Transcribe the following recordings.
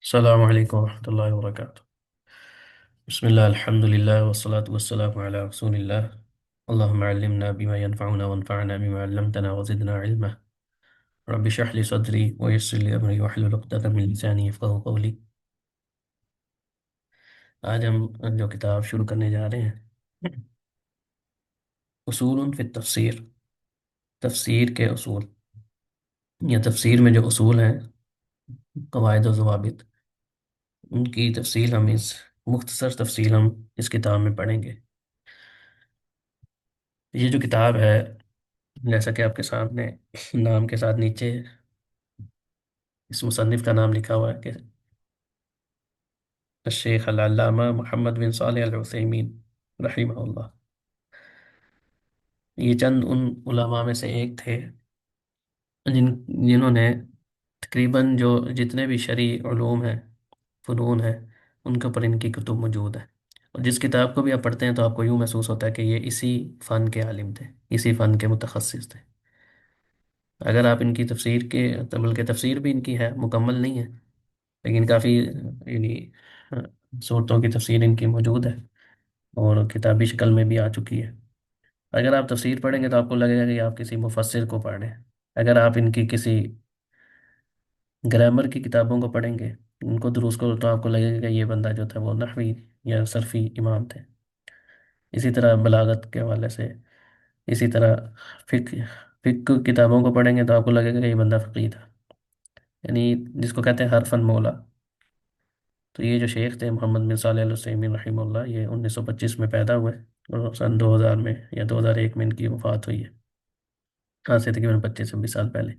السلام عليكم ورحمة الله وبركاته. بسم الله الحمد لله والصلاة والسلام على رسول الله. اللهم علمنا بما ينفعنا وانفعنا بما علمتنا وزدنا علما. رب اشرح لي صدري ويسر لي أمري واحلل عقدة من لساني يفقهوا قولي. آج ہم جو کتاب شروع کرنے جا رہے ہیں، اصول فی التفسیر، تفسیر کے اصول یا تفسیر میں جو اصول ہیں، قواعد و ضوابط، ان کی تفصیل ہم مختصر تفصیل ہم اس کتاب میں پڑھیں گے. یہ جو کتاب ہے، جیسا کہ آپ کے سامنے نام کے ساتھ نیچے اس مصنف کا نام لکھا ہوا ہے کہ الشیخ العلامہ محمد بن صالح العثیمین رحمہ اللہ. یہ چند ان علماء میں سے ایک تھے جنہوں نے تقریباً جو جتنے بھی شرعی علوم ہیں، فنون ہیں، ان کے اوپر ان کی کتب موجود ہیں. اور جس کتاب کو بھی آپ پڑھتے ہیں تو آپ کو یوں محسوس ہوتا ہے کہ یہ اسی فن کے عالم تھے، اسی فن کے متخصص تھے. اگر آپ ان کی تفسیر کے، بلکہ تفسیر بھی ان کی ہے، مکمل نہیں ہے لیکن کافی یعنی صورتوں کی تفسیر ان کی موجود ہے اور کتابی شکل میں بھی آ چکی ہے. اگر آپ تفسیر پڑھیں گے تو آپ کو لگے گا کہ آپ کسی مفسر کو پڑھ رہے ہیں. اگر آپ ان کی کسی گرامر کی کتابوں کو پڑھیں گے، ان کو دروس کو، تو آپ کو لگے گا کہ یہ بندہ جو تھا وہ نحوی یا صرفی امام تھے. اسی طرح بلاغت کے حوالے سے، اسی طرح فقہ فقہ کتابوں کو پڑھیں گے تو آپ کو لگے گا کہ یہ بندہ فقیہ تھا، یعنی جس کو کہتے ہیں ہر فن مولا. تو یہ جو شیخ تھے محمد بن صالح العثیمین رحمہ اللہ، یہ 1925 میں پیدا ہوئے اور سن 2000 میں یا 2001 میں ان کی وفات ہوئی ہے. آج سے تقریباً 25-26 سال پہلے.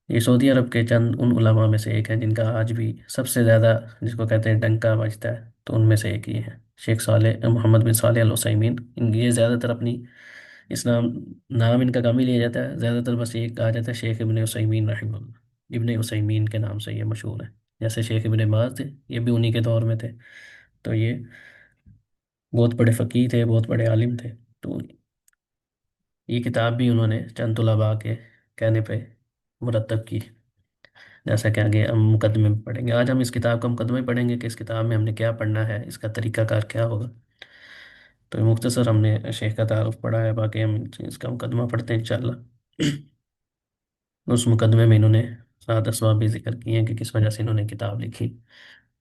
یہ سعودی عرب کے چند ان علماء میں سے ایک ہیں جن کا آج بھی سب سے زیادہ، جس کو کہتے ہیں ڈنکا بجتا ہے، تو ان میں سے ایک ہی ہیں شیخ صالح محمد بن صالح العثیمین. یہ زیادہ تر اپنی اس نام ان کا کم ہی لیا جاتا ہے، زیادہ تر بس یہ کہا جاتا ہے شیخ ابن عثیمین رحمہ اللہ. ابن عثیمین کے نام سے یہ مشہور ہے. جیسے شیخ ابن باز تھے، یہ بھی انہی کے دور میں تھے. تو یہ بہت بڑے فقیہ تھے، بہت بڑے عالم تھے. تو یہ کتاب بھی انہوں نے چند طلباء کے کہنے پہ مرتب کی، جیسا کہ آگے ہم مقدمے میں پڑھیں گے. آج ہم اس کتاب کا مقدمہ پڑھیں گے کہ اس کتاب میں ہم نے کیا پڑھنا ہے، اس کا طریقہ کار کیا ہوگا. تو مختصر ہم نے شیخ کا تعارف پڑھا ہے، باقی ہم اس کا مقدمہ پڑھتے ہیں انشاءاللہ. اس مقدمے میں انہوں نے 7 اسباب بھی ذکر کیے ہیں کہ کس وجہ سے انہوں نے کتاب لکھی.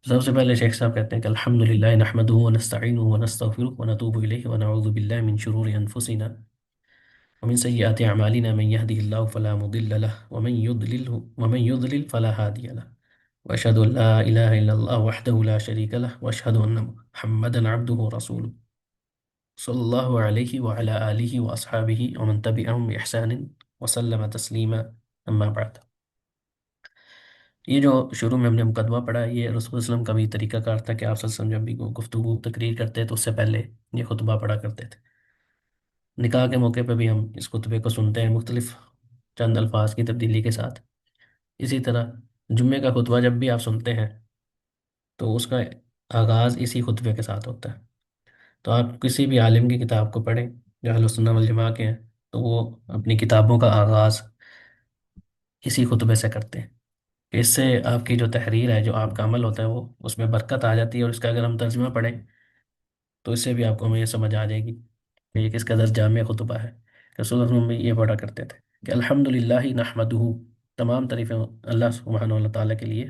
سب سے پہلے شیخ صاحب کہتے ہیں کہ الحمدللہ نحمدہ ونستعینہ ونستغفرہ ونتوب الیہ ونعوذ باللہ من شرور انفسنا ومن سیئات اعمالنا من يهده الله فلا مضل له ومن يضلل فلا هادي له واشهد ان لا اله الا الله وحده لا شريك له واشهد ان محمدا عبده ورسوله صلی اللہ علیہ وعلى آلہ واصحابہ ومن تبعهم بإحسان وسلم تسلیما. اما بعد. یہ جو شروع میں ہم نے مقدمہ پڑھا، یہ رسول صلی اللہ علیہ وسلم کا بھی طریقہ کار تھا کہ آپ صلی اللہ علیہ وسلم جب بھی کوئی گفتگو تقریر کرتے تو اس سے پہلے یہ خطبہ پڑھا کرتے تھے. نکاح کے موقع پہ بھی ہم اس خطبے کو سنتے ہیں، مختلف چند الفاظ کی تبدیلی کے ساتھ. اسی طرح جمعے کا خطبہ جب بھی آپ سنتے ہیں تو اس کا آغاز اسی خطبے کے ساتھ ہوتا ہے. تو آپ کسی بھی عالم کی کتاب کو پڑھیں جو اہل سنہ والجماعہ کے ہیں، تو وہ اپنی کتابوں کا آغاز اسی خطبے سے کرتے ہیں کہ اس سے آپ کی جو تحریر ہے، جو آپ کا عمل ہوتا ہے، وہ اس میں برکت آ جاتی ہے. اور اس کا اگر ہم ترجمہ پڑھیں تو اس سے بھی آپ کو ہمیں یہ سمجھ آ جائے گی کہ یہ کس قدر جامع خطبہ ہے. رسول اللہ صلی اللہ علیہ وسلم بھی یہ پڑھا کرتے تھے کہ الحمدللہ نحمدہ، تمام تعریفیں اللہ سبحانہ و تعالیٰ کے لیے.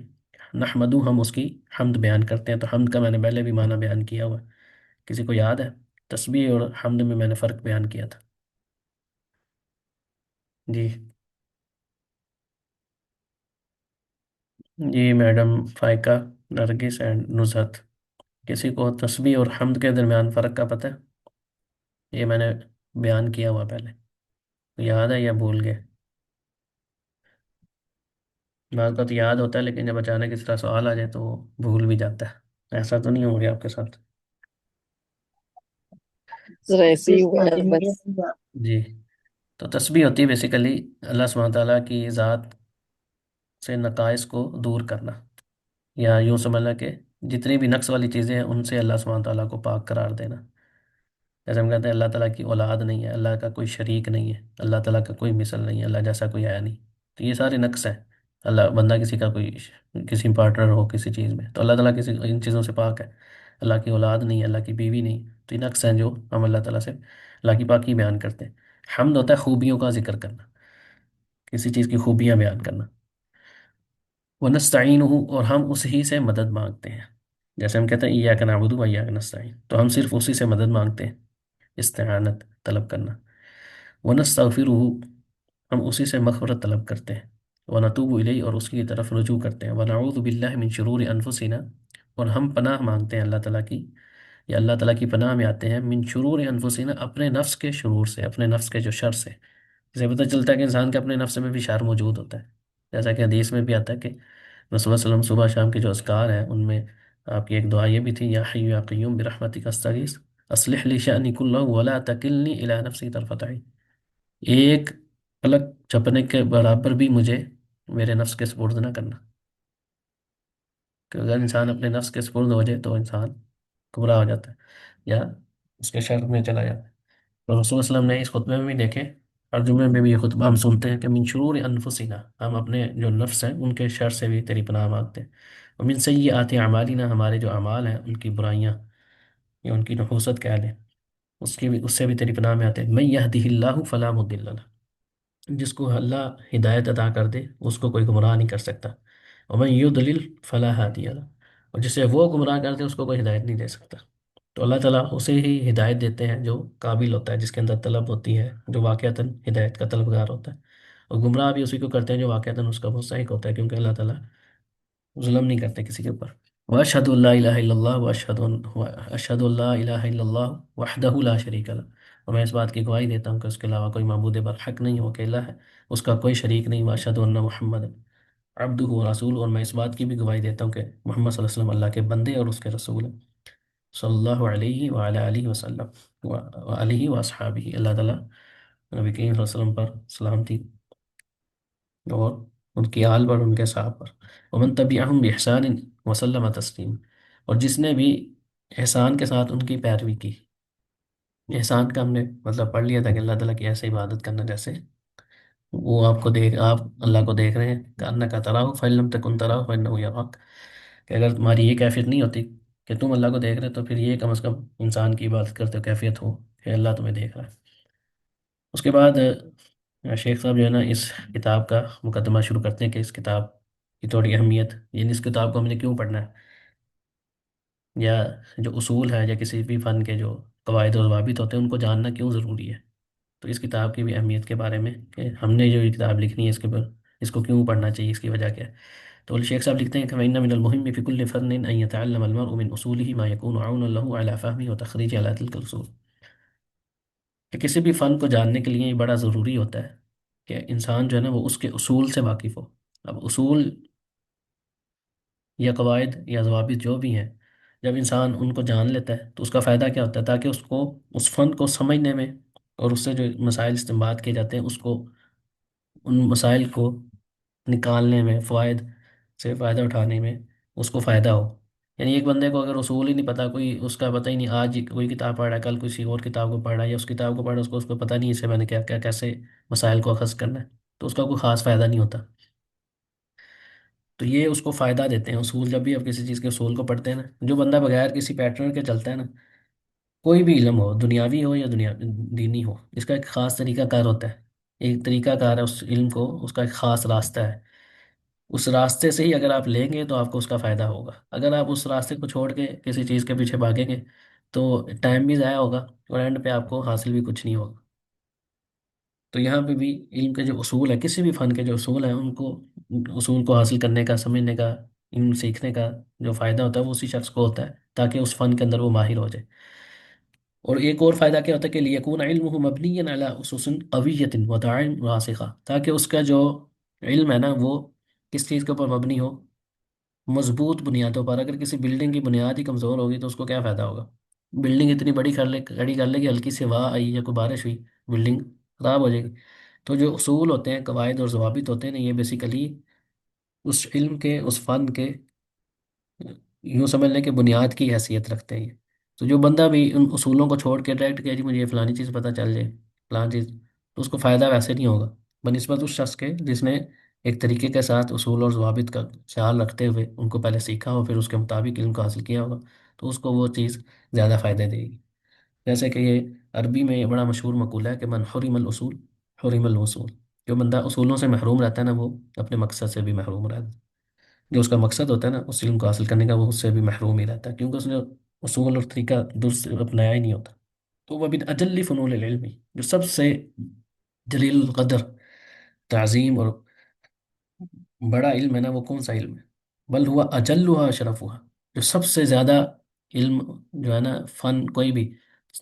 نحمدہ، ہم اس کی حمد بیان کرتے ہیں. تو حمد کا میں نے پہلے بھی معنی بیان کیا ہوا، کسی کو یاد ہے؟ تسبیح اور حمد میں نے فرق بیان کیا تھا. جی جی میڈم فائقہ، نرگس اینڈ نزہت، کسی کو تسبیح اور حمد کے درمیان فرق کا پتہ ہے؟ یہ میں نے بیان کیا ہوا پہلے، یاد ہے یا بھول گئے؟ بعض بات یاد ہوتا ہے لیکن جب اچانک اس طرح سوال آ جائے تو وہ بھول بھی جاتا ہے. ایسا تو نہیں ہو گیا آپ کے ساتھ؟ سر ایسے ہی ہوا ہے بس. جی. تو تسبیح ہوتی ہے بیسیکلی اللہ سبحانہ تعالیٰ کی ذات سے نقائص کو دور کرنا، یا یوں سمجھنا کہ جتنی بھی نقص والی چیزیں ہیں ان سے اللہ سبحانہ تعالیٰ کو پاک قرار دینا. جیسے ہم کہتے ہیں اللہ تعالیٰ کی اولاد نہیں ہے، اللہ کا کوئی شریک نہیں ہے، اللہ تعالیٰ کا کوئی مثل نہیں ہے، اللہ جیسا کوئی آیا نہیں. تو یہ سارے نقص ہیں. اللہ بندہ کسی کا کوئی کسی پارٹنر ہو کسی چیز میں، تو اللہ تعالیٰ کسی ان چیزوں سے پاک ہے، اللہ کی اولاد نہیں ہے، اللہ کی بیوی نہیں، تو یہ نقص ہیں جو ہم اللہ تعالیٰ سے اللہ کی پاکی بیان کرتے ہیں۔ حمد ہوتا ہے خوبیوں کا ذکر کرنا، کسی چیز کی خوبیاں بیان کرنا۔ وَنَسْتَعِينُهُ، اور ہم اسی سے مدد مانگتے ہیں، جیسے ہم کہتے ہیں ایاک نعبد و ایاک نستعین، تو ہم صرف اسی سے مدد مانگتے ہیں، استعانت طلب کرنا۔ وَنَسْتَغْفِرُهُ، ہم اسی سے مغفرت طلب کرتے ہیں۔ وَنَتُوبُ إِلَيْهِ، اور اس کی طرف رجوع کرتے ہیں۔ وَنَعُوذُ بِاللَّهِ مِن شُرُورِ أَنفُسِنَا، اور ہم پناہ مانگتے ہیں اللہ تعالیٰ کی، یا اللہ تعالیٰ کی پناہ میں آتے ہیں، من شرور انفسنا، اپنے نفس کے شرور سے، اپنے نفس کے جو شر سے۔ اسے پتہ چلتا ہے کہ انسان کے اپنے نفس میں بھی شر موجود ہوتا ہے، جیسا کہ حدیث میں بھی آتا ہے کہ رسول اللہ صلی اللہ علیہ وسلم صبح شام کے جو اذکار ہیں ان میں آپ کی ایک دعا یہ بھی تھی، یا حی یا قیوم برحمتک استغیث اصلح لی شأنی کلہ ولا تکلنی الی نفسی طرفۃ عین، ایک پلک جھپنے کے برابر بھی مجھے میرے نفس کے سپرد نہ کرنا، کہ اگر انسان اپنے نفس کے سپرد ہو جائے تو انسان گمراہ ہو جاتا ہے یا اس کے شر میں چلا جاتا ہے۔ تو رسول اللہ صلی اللہ علیہ وسلم نے اس خطبے میں بھی دیکھے، اور جمعے میں بھی یہ خطبہ ہم سنتے ہیں کہ من شرور انفسنا، ہم اپنے جو نفس ہیں ان کے شر سے بھی تیری پناہ مانگتے ہیں۔ ومن سیئات اعمالنا، ہمارے جو اعمال ہیں ان کی برائیاں یا ان کی نحوست کہہ لیں، اس کی بھی، اس سے بھی تیری پناہ میں آتے ہیں۔ من یہدہ اللہ فلا مضل لہ، جس کو اللہ ہدایت عطا کر دے اس کو کوئی گمراہ نہیں کر سکتا۔ ومن یضلل فلا ہادی لہ، اور جسے وہ گمراہ کر دے اس کو کوئی ہدایت نہیں دے سکتا۔ تو اللہ تعالیٰ اسے ہی ہدایت دیتے ہیں جو قابل ہوتا ہے، جس کے اندر طلب ہوتی ہے، جو واقعتاً ہدایت کا طلبگار ہوتا ہے، اور گمراہ بھی اسی کو کرتے ہیں جو واقعتاً اس کا مستحق ہوتا ہے، کیونکہ اللہ تعالیٰ ظلم نہیں کرتے کسی کے اوپر۔ واشهد ان لا الہ الا اللہ اشہد ان لا الہ الا اللہ وحدہ لا شریک لہ، اور میں اس بات کی گواہی دیتا ہوں کہ اس کے علاوہ کوئی معبود برحق نہیں، وہ اکیلا ہے، اس کا کوئی شریک نہیں۔ واشهد ان محمد عبدہ و رسول، اور میں اس بات کی بھی گواہی دیتا ہوں کہ محمد صلی اللہ علیہ وسلم اللہ کے بندے اور اس کے رسول ہیں، صلی اللہ علیہ وعلی آلہ وسلم وعلیہ واصحابہ، اللہ تعالیٰ نبی کریم صلی اللہ علیہ وسلم پر سلامتی اور ان کی آل پر، ان کے صحاب پر۔ ومن تبعہم بإحسان وسلم تسلیم، اور جس نے بھی احسان کے ساتھ ان کی پیروی کی۔ احسان کا ہم نے مطلب پڑھ لیا تھا کہ اللہ تعالیٰ کی ایسے عبادت کرنا جیسے وہ آپ کو دیکھ، آپ اللہ کو دیکھ رہے ہیں، کأنک تراہ فإن لم تکن تراہ فإنہ یراک، کہ اگر تمہاری یہ کیفیت نہیں ہوتی کہ تم اللہ کو دیکھ رہے تو پھر یہ کم از کم انسان کی عبادت کرتے ہو کیفیت ہو کہ اللہ تمہیں دیکھ رہا ہے۔ اس کے بعد شیخ صاحب جو ہے نا اس کتاب کا مقدمہ شروع کرتے ہیں کہ اس کتاب کی تھوڑی اہمیت، یعنی اس کتاب کو ہم نے کیوں پڑھنا ہے، یا جو اصول ہے یا کسی بھی فن کے جو قواعد و ضوابط ہوتے ہیں ان کو جاننا کیوں ضروری ہے، تو اس کتاب کی بھی اہمیت کے بارے میں کہ ہم نے جو یہ کتاب لکھنی ہے اس کے پر اس کو کیوں پڑھنا چاہیے، اس کی وجہ کیا ہے۔ تو شیخ صاحب لکھتے ہیں کہ فإن من المهم في كل فن أن يتعلم المرء من أصوله ما يكون عونا له على فهمه وتخريج على تلك الأصول، کہ کسی بھی فن کو جاننے کے لیے یہ بڑا ضروری ہوتا ہے کہ انسان جو ہے نا وہ اس کے اصول سے واقف ہو۔ اب اصول یا قواعد یا ضوابط جو بھی ہیں، جب انسان ان کو جان لیتا ہے تو اس کا فائدہ کیا ہوتا ہے، تاکہ اس کو اس فن کو سمجھنے میں اور اس سے جو مسائل استنباط کیے جاتے ہیں اس کو، ان مسائل کو نکالنے میں، فوائد سے فائدہ اٹھانے میں اس کو فائدہ ہو۔ یعنی ایک بندے کو اگر اصول ہی نہیں پتا، کوئی اس کا پتہ ہی نہیں، آج کوئی کتاب پڑھ رہا ہے، کل کسی اور کتاب کو پڑھ رہا ہے، یا اس کتاب کو پڑھ رہا ہے، اس کو پتہ نہیں اس سے میں نے کیا کیا کیسے مسائل کو اخذ کرنا ہے، تو اس کا کوئی خاص فائدہ نہیں ہوتا۔ تو یہ اس کو فائدہ دیتے ہیں اصول، جب بھی آپ کسی چیز کے اصول کو پڑھتے ہیں نا، جو بندہ بغیر کسی پیٹرن کے چلتا ہے نا، کوئی بھی علم ہو، دنیاوی ہو یا دنیا دینی ہو، اس کا ایک خاص طریقہ کار ہوتا ہے، ایک طریقہ کار ہے اس علم کو، اس کا ایک خاص راستہ ہے، اس راستے سے ہی اگر آپ لیں گے تو آپ کو اس کا فائدہ ہوگا۔ اگر آپ اس راستے کو چھوڑ کے کسی چیز کے پیچھے بھاگیں گے تو ٹائم بھی ضائع ہوگا اور اینڈ پہ آپ کو حاصل بھی کچھ نہیں ہوگا۔ تو یہاں پہ بھی علم کے جو اصول ہے، کسی بھی فن کے جو اصول ہیں، ان کو، اصول کو حاصل کرنے کا، سمجھنے کا، علم سیکھنے کا جو فائدہ ہوتا ہے وہ اسی شخص کو ہوتا ہے، تاکہ اس فن کے اندر وہ ماہر ہو جائے۔ اور ایک اور فائدہ کیا ہوتا ہے کہ لیکون علمہ مبنیا علی اسس قویۃ وداع راسخہ، تاکہ اس کا جو علم ہے نا وہ کس چیز کے اوپر مبنی ہو، مضبوط بنیادوں پر۔ اگر کسی بلڈنگ کی بنیاد ہی کمزور ہوگی تو اس کو کیا فائدہ ہوگا؟ بلڈنگ اتنی بڑی کھڑی کر لے گی، ہلکی سی ہوا آئی یا کوئی بارش ہوئی، بلڈنگ خراب ہو جائے گی۔ تو جو اصول ہوتے ہیں، قواعد اور ضوابط ہوتے ہیں نا، یہ بیسیکلی اس علم کے، اس فن کے، یوں سمجھ لیں کہ بنیاد کی حیثیت رکھتے ہیں یہ۔ تو جو بندہ بھی ان اصولوں کو چھوڑ کے ڈائریکٹ کہ جی مجھے یہ فلانی چیز پتہ چل جائے، فلانی چیز، تو اس کو فائدہ ویسے نہیں ہوگا بنسبت اس شخص کے جس نے ایک طریقے کے ساتھ اصول اور ضوابط کا خیال رکھتے ہوئے ان کو پہلے سیکھا ہو، پھر اس کے مطابق علم کو حاصل کیا ہوگا، تو اس کو وہ چیز زیادہ فائدہ دے گی۔ جیسے کہ یہ عربی میں یہ بڑا مشہور مقولہ ہے کہ من حرم الاصول حرم الوصول، جو بندہ اصولوں سے محروم رہتا ہے نا، وہ اپنے مقصد سے بھی محروم رہتا ہے۔ جو اس کا مقصد ہوتا ہے نا اس علم کو حاصل کرنے کا، وہ اس سے بھی محروم ہی رہتا ہے، کیونکہ اس نے اصول اور طریقہ درست اپنایا ہی نہیں ہوتا۔ تو وہ بن اجل فنون العلم، جو سب سے جلیل القدر، تعظیم اور بڑا علم ہے نا، وہ کون سا علم ہے؟ بل ہوا اجلها اشرفها، جو سب سے زیادہ علم جو ہے نا، فن کوئی بھی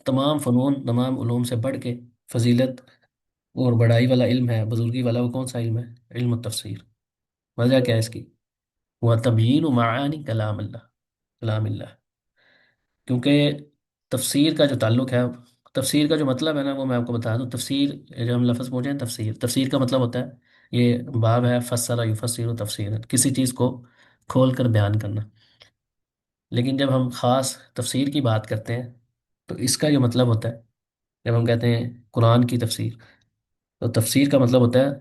تمام فنون تمام علوم سے بڑھ کے فضیلت اور بڑائی والا علم ہے، بزرگی والا، وہ کون سا علم ہے؟ علم التفسیر۔ وجہ کیا ہے اس کی؟ وہ تبیین معانی کلام اللہ، کلام اللہ، کیونکہ تفسیر کا جو تعلق ہے، تفسیر کا جو مطلب ہے نا، وہ میں آپ کو بتا دوں۔ تفسیر، جو ہم لفظ پوچھیں تفسیر، تفسیر کا مطلب ہوتا ہے، یہ باب ہے فسر یفسر تفسیر، کسی چیز کو کھول کر بیان کرنا۔ لیکن جب ہم خاص تفسیر کی بات کرتے ہیں تو اس کا جو مطلب ہوتا ہے، جب ہم کہتے ہیں قرآن کی تفسیر، تو تفسیر کا مطلب ہوتا ہے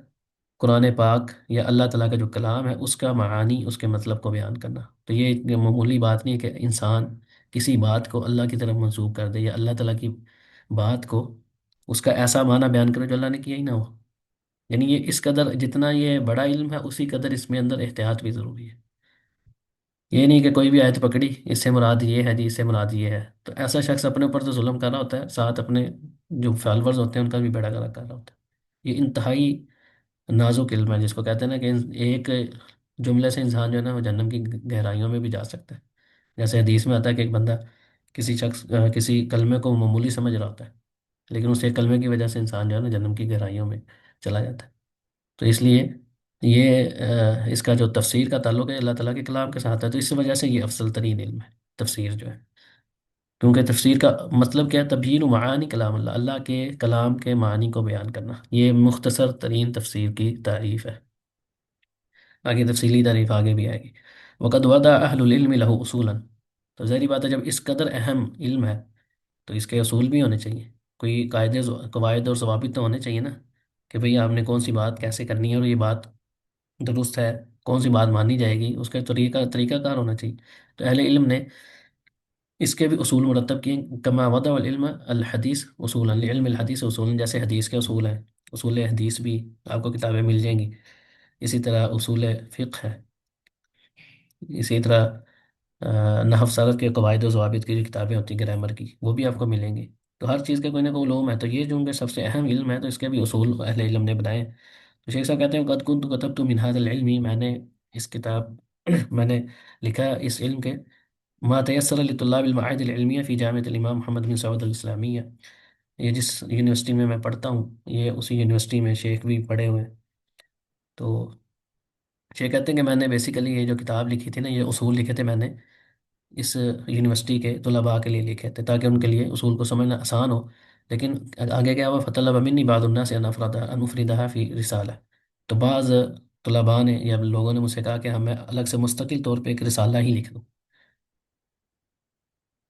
قرآن پاک یا اللہ تعالیٰ کا جو کلام ہے اس کا معانی، اس کے مطلب کو بیان کرنا۔ تو یہ اتنی معمولی بات نہیں ہے کہ انسان کسی بات کو اللہ کی طرف منسوب کر دے، یا اللہ تعالیٰ کی بات کو اس کا ایسا معنی بیان کرے جو اللہ نے کیا ہی نہ ہو۔ یعنی یہ اس قدر جتنا یہ بڑا علم ہے، اسی قدر اس میں اندر احتیاط بھی ضروری ہے۔ یہ نہیں کہ کوئی بھی آیت پکڑی، اس سے مراد یہ ہے جی، اس سے مراد یہ ہے، تو ایسا شخص اپنے اوپر تو ظلم کر رہا ہوتا ہے، ساتھ اپنے جو فالورز ہوتے ہیں ان کا بھی بیڑا گرک کر رہا ہوتا ہے۔ یہ انتہائی نازک علم ہے، جس کو کہتے ہیں نا کہ ایک جملے سے انسان جو ہے نا وہ جہنم کی گہرائیوں میں بھی جا سکتا ہے۔ جیسے حدیث میں آتا ہے کہ ایک بندہ کسی شخص کسی کلمے کو معمولی سمجھ رہا ہوتا ہے، لیکن اس ایک کلمے کی وجہ سے انسان جو ہے نا جہنم کی گہرائیوں میں چلا جاتا ہے۔ تو اس لیے یہ اس کا جو تفسیر کا تعلق ہے اللہ تعالیٰ کے کلام کے ساتھ ہے، تو اس وجہ سے یہ افضل ترین علم ہے تفسیر جو ہے، کیونکہ تفسیر کا مطلب کیا ہے؟ تبیین و معانی کلام اللہ، اللہ کے کلام کے معنی کو بیان کرنا، یہ مختصر ترین تفسیر کی تعریف ہے۔ باقی تفصیلی تعریف آگے بھی آئے گی۔ وقد وضع اہل العلم له اصولا، تو ظاہری بات ہے جب اس قدر اہم علم ہے تو اس کے اصول بھی ہونے چاہیے، کوئی قاعدے قواعد اور ضوابط تو ہونے چاہیے نا، کہ بھئی آپ نے کون سی بات کیسے کرنی ہے، اور یہ بات درست ہے، کون سی بات مانی جائے گی، اس کا طریقہ کار ہونا چاہیے۔ تو اہل علم نے اس کے بھی اصول مرتب کیے، کما وضع العلم الحدیث اصولا لعلم الحدیث اصولا، جیسے حدیث کے اصول ہیں، اصول حدیث بھی آپ کو کتابیں مل جائیں گی، اسی طرح اصول فقہ ہے، اسی طرح نحو صرف کے قواعد و ضوابط کی جو کتابیں ہوتی ہیں گرامر کی، وہ بھی آپ کو ملیں گی۔ تو ہر چیز کا کوئی نہ کوئی علوم ہے، تو یہ جو ان کے سب سے اہم علم ہے، تو اس کے بھی اصول اہل علم نے بنائے ہیں۔ تو شیخ صاحب کہتے ہیں قد كنت كتبت من هذا العلم، میں نے اس کتاب میں نے لکھا اس علم کے، ما تيسر لطلاب المعاهد العلمیہ فی جامعۃ الامام محمد بن سعود الاسلامیہ، یہ جس یونیورسٹی میں پڑھتا ہوں، یہ اسی یونیورسٹی میں شیخ بھی پڑھے ہوئے ہیں۔ تو شیخ کہتے ہیں کہ میں نے بیسیکلی یہ جو کتاب لکھی تھی نا، یہ اصول لکھے تھے میں نے اس یونیورسٹی کے طلباء کے لیے لکھے تھے، تاکہ ان کے لیے اصول کو سمجھنا آسان ہو۔ لیکن آگے کیا ہوا، فطلب منی بعض الناس ان افردها فی رسالہ، تو بعض طلباء نے یا لوگوں نے مجھ سے کہا کہ ہمیں الگ سے مستقل طور پہ ایک رسالہ ہی لکھ دو۔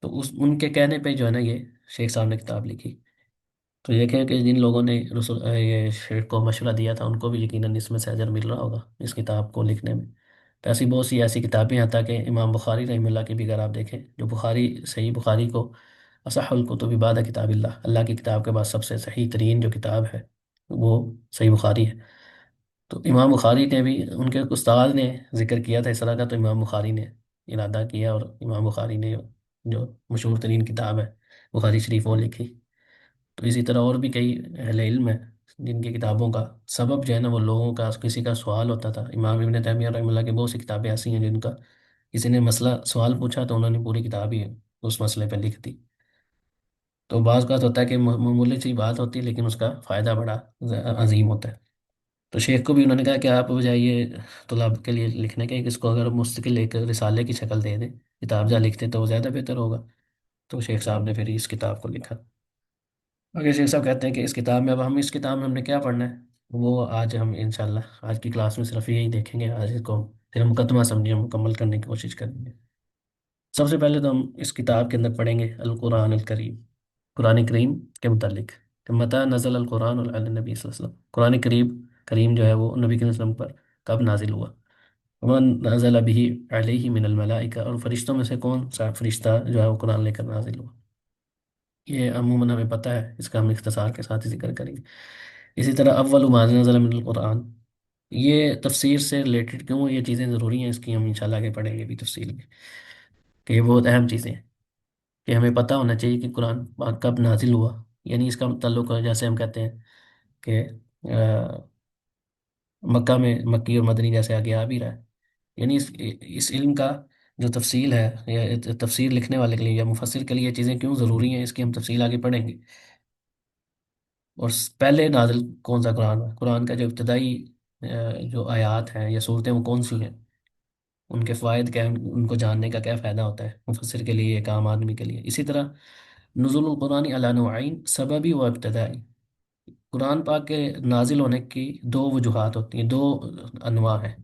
تو ان کے کہنے پہ جو ہے نا یہ شیخ صاحب نے کتاب لکھی۔ تو یہ کہ جن لوگوں نے یہ شیخ کو مشورہ دیا تھا، ان کو بھی یقیناً اس میں سے اجر مل رہا ہوگا اس کتاب کو لکھنے میں۔ تو ایسی بہت سی ایسی کتابیں ہیں، تاکہ امام بخاری رحمہ اللہ کی بھی اگر آپ دیکھیں، جو بخاری، صحیح بخاری کو اصح الکتب بعد کتاب اللہ، اللہ کی کتاب کے بعد سب سے صحیح ترین جو کتاب ہے وہ صحیح بخاری ہے۔ تو امام بخاری نے بھی، ان کے استاد نے ذکر کیا تھا اس طرح کا، تو امام بخاری نے ارادہ کیا، اور امام بخاری نے جو مشہور ترین کتاب ہے بخاری شریف وہ لکھی۔ تو اسی طرح اور بھی کئی اہل علم ہیں جن کی کتابوں کا سبب جو ہے نا، وہ لوگوں کا کسی کا سوال ہوتا تھا۔ امام ابن تیمیہ رحمہ اللہ کی بہت سی کتابیں ایسی ہیں جن کا کسی نے مسئلہ سوال پوچھا تو انہوں نے پوری کتاب ہی اس مسئلے پہ لکھ دی۔ تو بعض اوقات ہوتا ہے کہ معمولی سی بات ہوتی ہے، لیکن اس کا فائدہ بڑا عظیم ہوتا ہے۔ تو شیخ کو بھی انہوں نے کہا کہ آپ بجائے طلاب کے لیے لکھنے کے، اس کو اگر مستقل ایک رسالے کی شکل دے دیں، کتاب جا لکھتے تو وہ زیادہ بہتر ہوگا۔ تو شیخ صاحب نے پھر اس کتاب کو لکھا۔ اگر شیخ صاحب کہتے ہیں کہ اس کتاب میں، اب ہم اس کتاب میں ہم نے کیا پڑھنا ہے، وہ آج ہم انشاءاللہ آج کی کلاس میں صرف یہی دیکھیں گے، آج اس کو پھر مقدمہ سمجھیں، مکمل کرنے کی کوشش کریں گے۔ سب سے پہلے تو ہم اس کتاب کے اندر پڑھیں گے القرآن الکریم، قرآن کریم کے متعلق، کہ متى نزل القرآن علی النبی صلی اللہ علیہ وسلم، قرآن کریم جو ہے وہ نبی کے وسلم پر کب نازل ہوا. ومن نزل به علیہ من الملائکہ، اور فرشتوں میں سے کون سا فرشتہ جو ہے وہ قرآن لے کر نازل ہوا. یہ عموماً ہمیں پتہ ہے، اس کا ہم اختصار کے ساتھ ہی ذکر کریں گے. اسی طرح اول ما نزل من القرآن، یہ تفسیر سے ریلیٹڈ کیوں یہ چیزیں ضروری ہیں، اس کی ہم انشاءاللہ آگے پڑھیں گے بھی تفصیل میں، کہ یہ بہت اہم چیزیں ہیں کہ ہمیں پتہ ہونا چاہیے کہ قرآن پاک کب نازل ہوا. یعنی اس کا تعلق ہے، جیسے ہم کہتے ہیں کہ مکہ میں مکی اور مدنی جیسے آگے آ بھی رہا ہے. یعنی اس علم کا جو تفصیل ہے، یا تفسیر لکھنے والے کے لیے یا مفسر کے لیے یہ چیزیں کیوں ضروری ہیں، اس کی ہم تفصیل آگے پڑھیں گے. اور پہلے نازل کون سا قرآن ہے، قرآن کا جو ابتدائی جو آیات ہیں یا صورتیں وہ کون سی ہیں، ان کے فوائد کیا ہیں، ان کو جاننے کا کیا فائدہ ہوتا ہے مفسر کے لیے، ایک عام آدمی کے لیے. اسی طرح نزول القرآن علی نوعین، سببی و ابتدائی. قرآن پاک کے نازل ہونے کی دو وجوہات ہوتی ہیں، دو انواع ہیں.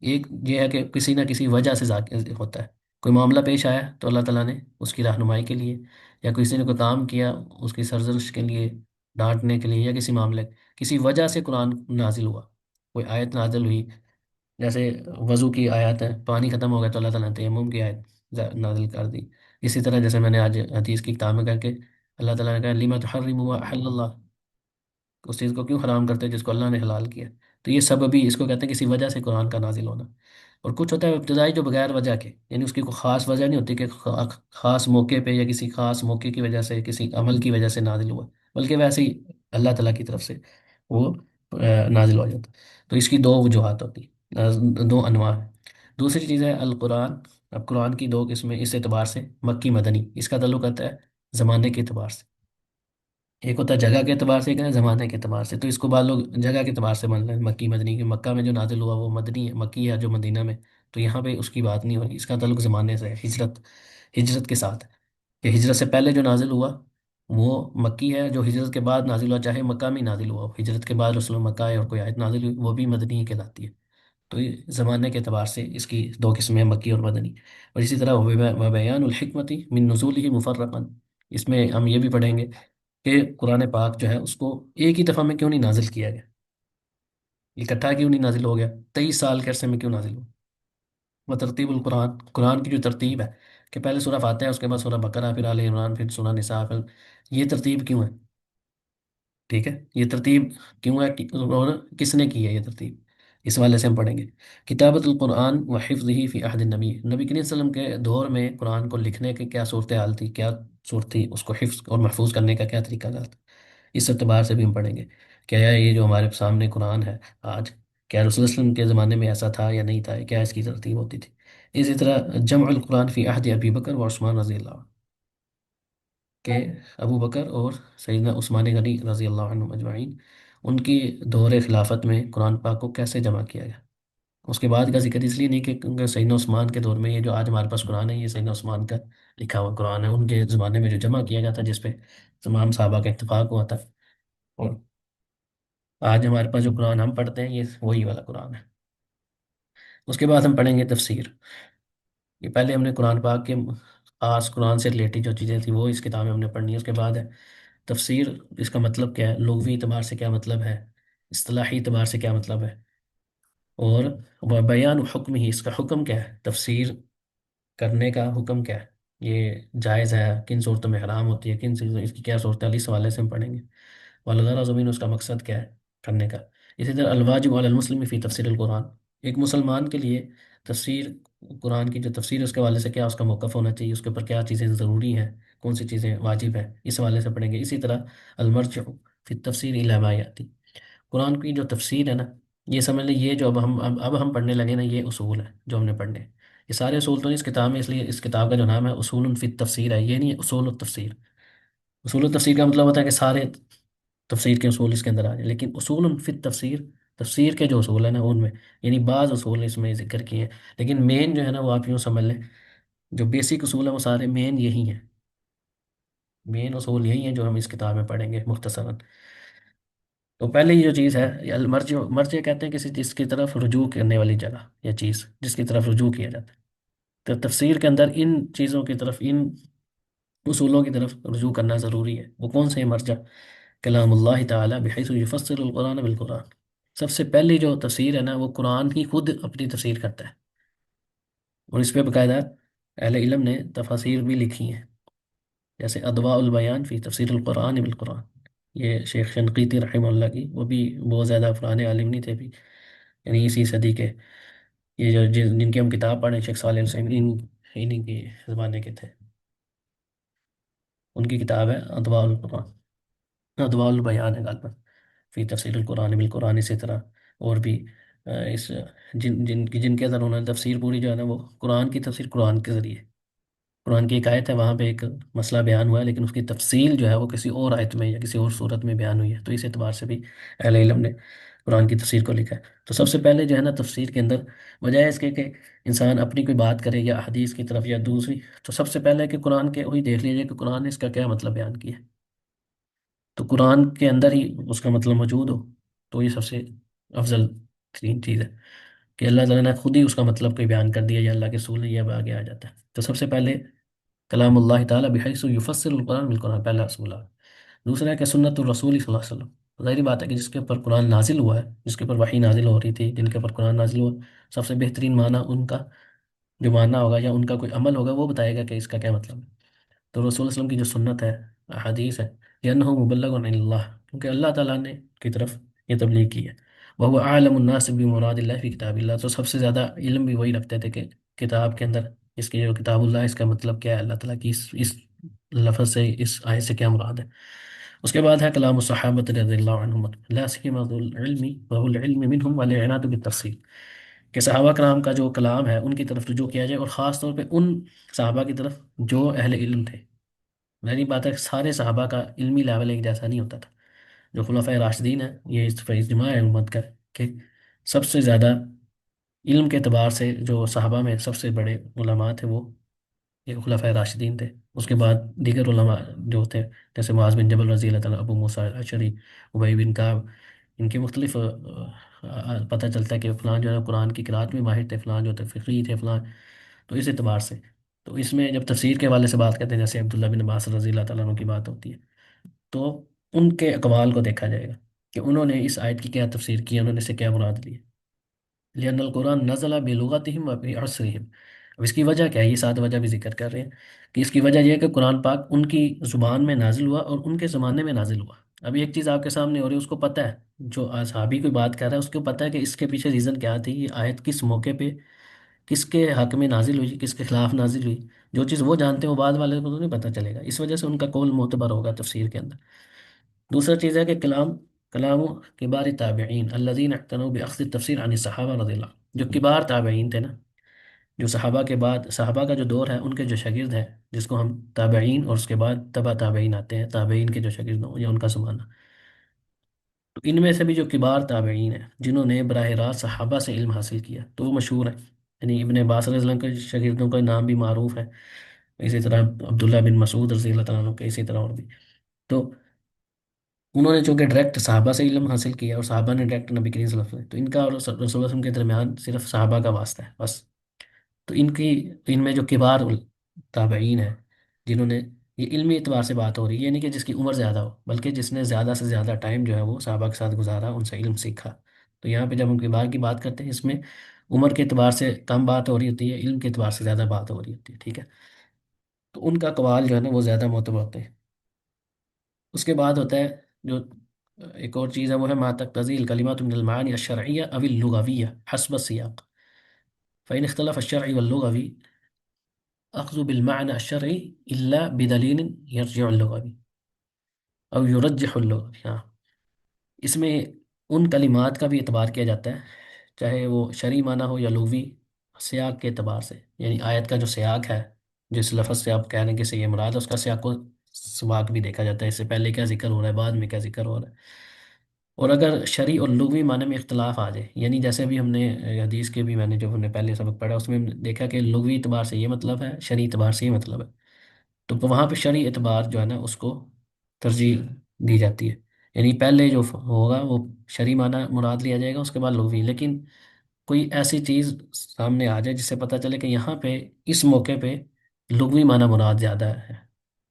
ایک یہ ہے کہ کسی نہ کسی وجہ سے ہوتا ہے. کوئی معاملہ پیش آیا تو اللہ تعالیٰ نے اس کی رہنمائی کے لیے، یا کسی نے کوئی کام کیا اس کی سرزنش کے لیے، ڈانٹنے کے لیے، یا کسی معاملے کسی وجہ سے قرآن نازل ہوا، کوئی آیت نازل ہوئی. جیسے وضو کی آیت ہے، پانی ختم ہو گیا تو اللہ تعالیٰ نے تیمم کی آیت نازل کر دی. اسی طرح جیسے میں نے آج حدیث کی کتاب میں کہا کہ اللہ تعالیٰ نے کہا لما تحرم ما احل اللہ، اس چیز کو کیوں حرام کرتے ہیں جس کو اللہ نے حلال کیا. تو یہ سبب بھی اس کو کہتے ہیں کسی وجہ سے قرآن کا نازل ہونا. اور کچھ ہوتا ہے ابتدائی جو بغیر وجہ کے، یعنی اس کی کوئی خاص وجہ نہیں ہوتی کہ خاص موقع پہ یا کسی خاص موقع کی وجہ سے، کسی عمل کی وجہ سے نازل ہوا، بلکہ ویسے ہی اللہ تعالیٰ کی طرف سے وہ نازل ہو جاتا. تو اس کی دو وجوہات ہوتی ہیں، دو انواع ہیں. دوسری چیز ہے القرآن. اب قرآن کی دو قسمیں اس اعتبار سے، مکی مدنی، اس کا تعلق ہوتا ہے زمانے کے اعتبار سے. ایک ہوتا ہے جگہ کے اعتبار سے، ایک ہے زمانے کے اعتبار سے. تو اس کو بعض لوگ جگہ کے اعتبار سے مان لیں مکی مدنی، کہ مکہ میں جو نازل ہوا وہ مدنی ہے، مکی ہے جو مدینہ میں. تو یہاں پہ اس کی بات نہیں ہو رہی، اس کا تعلق زمانے سے ہے، ہجرت کے ساتھ. کہ ہجرت سے پہلے جو نازل ہوا وہ مکی ہے، جو ہجرت کے بعد نازل ہوا چاہے مکہ میں ہی نازل ہوا ہو، ہجرت کے بعد رسول مکہ آئے اور کوئی آیت نازل ہوئی وہ بھی مدنی ہی کہلاتی ہے. تو یہ زمانے کے اعتبار سے اس کی دو قسمیں ہیں، مکی اور مدنی. اور اسی طرح وبیان الحکمتی من نزولہ مفرقا، اس میں ہم یہ بھی پڑھیں گے کہ قرآن پاک جو ہے اس کو ایک ہی دفعہ میں کیوں نہیں نازل کیا گیا، اکٹھا کیوں نہیں نازل ہو گیا، 23 سال کے عرصے میں کیوں نازل ہو. وہ ترتیب القرآن، قرآن کی جو ترتیب ہے کہ پہلے سورہ فاتحہ ہے، اس کے بعد سورہ بقرہ، پھر آل عمران، پھر سورہ نساء، پھر یہ ترتیب کیوں ہے؟ ٹھیک ہے، یہ ترتیب کیوں ہے اور کس نے کی ہے یہ ترتیب، اس والے سے ہم پڑھیں گے. کتابت القرآن و حفظہ فی عہد النبی، نبی کریم صلی اللہ علیہ وسلم کے دور میں قرآن کو لکھنے کی کیا صورتحال تھی، کیا صورت تھی، اس کو حفظ اور محفوظ کرنے کا کیا طریقہ کار تھا. اس اعتبار سے بھی ہم پڑھیں گے کیا یہ جو ہمارے سامنے قرآن ہے آج، کیا رسول اللہ علیہ وسلم کے زمانے میں ایسا تھا یا نہیں تھا، کیا اس کی ترتیب ہوتی تھی. اسی طرح جمع القرآن فی عہد ابی بکر و عثمان رضی اللہ عنہ، کہ ابو بکر اور سیدنا عثمان غنی رضی اللہ عنہ اجمعین، ان کی دور خلافت میں قرآن پاک کو کیسے جمع کیا گیا. اس کے بعد کا ذکر اس لیے نہیں کہ کیونکہ سیدنا عثمان کے دور میں یہ جو آج ہمارے پاس قرآن ہے یہ سیدنا عثمان کا لکھا ہوا قرآن ہے، ان کے زمانے میں جو جمع کیا گیا تھا جس پہ تمام صحابہ کا اتفاق ہوا تھا. اور آج ہمارے پاس جو قرآن ہم پڑھتے ہیں یہ وہی والا قرآن ہے. اس کے بعد ہم پڑھیں گے تفسیر. یہ پہلے ہم نے قرآن پاک کے خاص قرآن سے ریلیٹڈ جو چیزیں تھیں وہ اس کتاب میں ہم نے پڑھنی ہے. اس کے بعد ہے تفسیر، اس کا مطلب کیا ہے، لغوی اعتبار سے کیا مطلب ہے، اصطلاحی اعتبار سے کیا مطلب ہے، اور بیان حکم ہی، اس کا حکم کیا ہے، تفسیر کرنے کا حکم کیا ہے، یہ جائز ہے، کن صورتوں میں حرام ہوتی ہے، کن چیزوں اس کی کیا صورت ہے، اس حوالے سے ہم پڑھیں گے. والغرض زمین، اس کا مقصد کیا ہے کرنے کا. اسی طرح الواجب علی المسلم فی تفسیر القرآن، ایک مسلمان کے لیے تفسیر قرآن کی جو تفسیر ہے اس کے حوالے سے کیا اس کا موقف ہونا چاہیے، اس کے اوپر کیا چیزیں ضروری ہیں، کون سی چیزیں واجب ہیں، اس حوالے سے پڑھیں گے. اسی طرح المرجع فی تفسیر الی ما یاتی، قرآن کی جو تفسیر ہے نا، یہ سمجھ لیں یہ جو اب ہم پڑھنے لگے نا یہ اصول ہیں جو ہم نے پڑھنے ہیں. یہ سارے اصول تو نہیں اس کتاب میں، اس لیے اس کتاب کا جو نام ہے اصول فی التفسیر ہے، یہ نہیں ہے اصول التفسیر. اصول التفسیر کا مطلب ہوتا ہے کہ سارے تفسیر کے اصول اس کے اندر آ جائیں، لیکن اصول فی التفسیر، تفسیر کے جو اصول ہیں نا ان میں، یعنی بعض اصول اس میں ذکر کیے ہیں، لیکن مین جو ہے نا وہ آپ یوں سمجھ لیں جو بیسک اصول ہیں وہ سارے مین یہی ہیں، مین اصول یہی ہیں جو ہم اس کتاب میں پڑھیں گے مختصراً. تو پہلے یہ جو چیز ہے یہ المرجع، مرجع کہتے ہیں کسی چیز کی طرف رجوع کرنے والی جگہ یا چیز جس کی طرف رجوع کیا جاتا ہے. تو تفسیر کے اندر ان چیزوں کی طرف، ان اصولوں کی طرف رجوع کرنا ضروری ہے. وہ کون سے مرجع؟ کلام اللہ تعالیٰ بحیث یفسر القرآن بالقرآن، سب سے پہلی جو تفسیر ہے نا وہ قرآن ہی خود اپنی تفسیر کرتا ہے، اور اس پہ باقاعدہ اہل علم نے تفاسیر بھی لکھی ہیں، جیسے ادواء البیان فی تفسیر القرآن بالقرآن، یہ شیخ شنقیطی رحمہ اللہ کی، وہ بھی بہت زیادہ پرانے عالم نہیں تھے بھی، یعنی اسی صدی کے، یہ جو جن کی ہم کتاب پڑھیں شیخ صالح العثیمین، انہی کے زمانے کے تھے، ان کی کتاب ہے ادواء القرآن، ادواء البیان ہے غالباً فی تفسیر القرآن بالقرآن، اسی طرح اور بھی اس جن کے اندر انہوں نے تفسیر پوری جو ہے نا وہ قرآن کی تفسیر قرآن کے ذریعے، قرآن کی ایک آیت ہے وہاں پہ ایک مسئلہ بیان ہوا ہے، لیکن اس کی تفصیل جو ہے وہ کسی اور آیت میں یا کسی اور صورت میں بیان ہوئی ہے، تو اس اعتبار سے بھی اہل علم نے قرآن کی تفسیر کو لکھا ہے۔ تو سب سے پہلے جو ہے نا تفسیر کے اندر، بجائے اس کے کہ انسان اپنی کوئی بات کرے یا حدیث کی طرف یا دوسری، تو سب سے پہلے کہ قرآن کے وہی دیکھ لیجئے کہ قرآن نے اس کا کیا مطلب بیان کیا ہے، تو قرآن کے اندر ہی اس کا مطلب موجود ہو، تو یہ سب سے افضل ترین چیز ہے کہ اللہ تعالیٰ نے خود ہی اس کا مطلب کوئی بیان کر دیا یا اللہ کے رسول نے، یہ اب آگے آ جاتا ہے۔ تو سب سے پہلے کلام اللہ تعالیٰ بحیث یفسر القرآن بالقرآن، پہلا رسول ہے۔ دوسرا ہے کہ سنت الرسول صلی اللہ علیہ وسلم، ظاہری بات ہے کہ جس کے اوپر قرآن نازل ہوا ہے، جس کے اوپر وحی نازل ہو رہی تھی، جن کے اوپر قرآن نازل ہوا، سب سے بہترین معنی ان کا جو معنی ہوگا یا ان کا کوئی عمل ہوگا وہ بتائے گا کہ اس کا کیا مطلب ہے۔ تو رسول اللہ علیہ وسلم کی جو سنت ہے، حدیث ہے، لأنه مبلغ عن اللہ، کیونکہ اللہ تعالیٰ نے کی طرف یہ تبلیغ کی ہے، وہ اعلم الناس بمراد اللہ فی کتاب اللہ، تو سب سے زیادہ علم بھی وہی رکھتے تھے کہ کتاب کے اندر اس کی جو کتاب اللہ، اس کا مطلب کیا ہے، اللہ تعالیٰ کی اس لفظ سے، اس آیت سے کیا مراد ہے۔ اس کے بعد ہے کلام الصحابۃ رضی اللہ عنہم، لا سیما ذو العلم وهو العلم منهم والعناد بالتفصیل، کہ صحابہ کرام کا جو کلام ہے ان کی طرف رجوع کیا جائے، اور خاص طور پہ ان صحابہ کی طرف جو اہل علم تھے۔ میری بات ہے کہ سارے صحابہ کا علمی لیول ایک جیسا نہیں ہوتا تھا، جو خلفۂ راشدین ہیں، یہ اس پہ اجماع ہے امت کا کہ سب سے زیادہ علم کے اعتبار سے جو صحابہ میں سب سے بڑے علماء تھے وہ یہ خلفۂ راشدین تھے۔ اس کے بعد دیگر علماء جو تھے، جیسے معاذ بن جبل رضی اللہ تعالیٰ، ابو موسیٰ الاشعری، ابی بن کعب، ان کے مختلف پتہ چلتا ہے کہ فلاں جو ہے قرآن کی قرأت میں ماہر تھے، فلاں جو تھے فقی تھے، فلاں، تو اس اعتبار سے، تو اس میں جب تفسیر کے حوالے سے بات کرتے ہیں، جیسے عبداللہ بن عباس رضی اللہ تعالیٰ عنہ کی بات ہوتی ہے، تو ان کے اقوال کو دیکھا جائے گا کہ انہوں نے اس آیت کی کیا تفسیر کی ہے، انہوں نے اسے کیا مراد لی ہے۔ لأن القرآن نزل بلغتهم وبعصرهم، اب اس کی وجہ کیا ہے، یہ سات وجہ بھی ذکر کر رہے ہیں کہ اس کی وجہ یہ ہے کہ قرآن پاک ان کی زبان میں نازل ہوا اور ان کے زمانے میں نازل ہوا۔ اب ایک چیز آپ کے سامنے ہو رہی ہے، اس کو پتہ ہے، جو صحابی کوئی بات کر رہا ہے اس کو پتہ ہے کہ اس کے پیچھے ریزن کیا تھی، یہ آیت کس موقع پہ کس کے حق میں نازل ہوئی، کس کے خلاف نازل ہوئی، جو چیز وہ جانتے ہیں وہ بعد والے کو تو نہیں پتہ چلے گا، اس وجہ سے ان کا قول معتبر ہوگا تفسیر کے اندر۔ دوسرا چیز ہے کہ کلام کبار تابعین الذین اعتنوا باخذ التفسیر عن الصحابہ رضی اللہ، جو کبار تابعین تھے نا، جو صحابہ کے بعد، صحابہ کا جو دور ہے ان کے جو شاگرد ہیں، جس کو ہم تابعین، اور اس کے بعد تبع تابعین آتے ہیں، تابعین کے جو شاگرد ہوں یا ان کا زمانہ، تو ان میں سے بھی جو کبار تابعین ہیں جنہوں نے براہ راست صحابہ سے علم حاصل کیا تو وہ مشہور ہیں، یعنی ابن عباس رضی اللہ عنہ کے شاگردوں کا نام بھی معروف ہے، اسی طرح عبداللہ بن مسعود رضی اللہ تعالیٰ عنہ کے، اسی طرح اور بھی، تو انہوں نے چونکہ ڈائریکٹ صحابہ سے علم حاصل کیا اور صحابہ نے ڈائریکٹ نبی کریم صلی اللہ علیہ وسلم، تو ان کا اور رسول اللہ علیہ وسلم کے درمیان صرف صحابہ کا واسطہ ہے بس، تو ان میں جو کبار تابعین ہیں جنہوں نے، یہ علمی اعتبار سے بات ہو رہی ہے، یہ نہیں کہ جس کی عمر زیادہ ہو، بلکہ جس نے زیادہ سے زیادہ ٹائم جو ہے وہ صحابہ کے ساتھ گزارا، ان سے علم سیکھا، تو یہاں پہ جب ہم کبار کی بات کرتے ہیں، اس میں عمر کے اعتبار سے کم بات ہو رہی ہوتی ہے، علم کے اعتبار سے زیادہ بات ہو رہی ہوتی ہے، ٹھیک ہے، تو ان کا قوال جو ہے نا وہ زیادہ معتبر ہوتے ہیں۔ اس کے بعد ہوتا ہے جو ایک اور چیز ہے، وہ ہے ما تقتضی الکلمات من المعانی الشرعیہ او اللغویہ حسب السیاق، فإن اختلف الشرعی واللغوی اخذ بالمعنى الشرعی الا بدلیل یرجع اللغوی او یرجح اللغوی، ہاں، اس میں ان کلمات کا بھی اعتبار کیا جاتا ہے، چاہے وہ شرعی معنی ہو یا لغوی، سیاق کے اعتبار سے، یعنی آیت کا جو سیاق ہے، جس لفظ سے آپ کہہ رہے ہیں کہ سے یہ مراد ہے، اس کا سیاق و سباق بھی دیکھا جاتا ہے، اس سے پہلے کیا ذکر ہو رہا ہے، بعد میں کیا ذکر ہو رہا ہے، اور اگر شرعی اور لغوی معنی میں اختلاف آ جائے، یعنی جیسے ابھی ہم نے حدیث کے بھی، میں نے جو ہم نے پہلے سبق پڑھا اس میں ہم نے دیکھا کہ لغوی اعتبار سے یہ مطلب ہے، شرعی اعتبار سے یہ مطلب ہے، تو وہاں پہ شرعی اعتبار جو ہے نا اس کو ترجیح دی جاتی ہے، یعنی پہلے جو ہوگا وہ شرعی معنی مراد لیا جائے گا، اس کے بعد لغوی، لیکن کوئی ایسی چیز سامنے آ جائے جس سے پتہ چلے کہ یہاں پہ اس موقع پہ لغوی معنی مراد زیادہ ہے،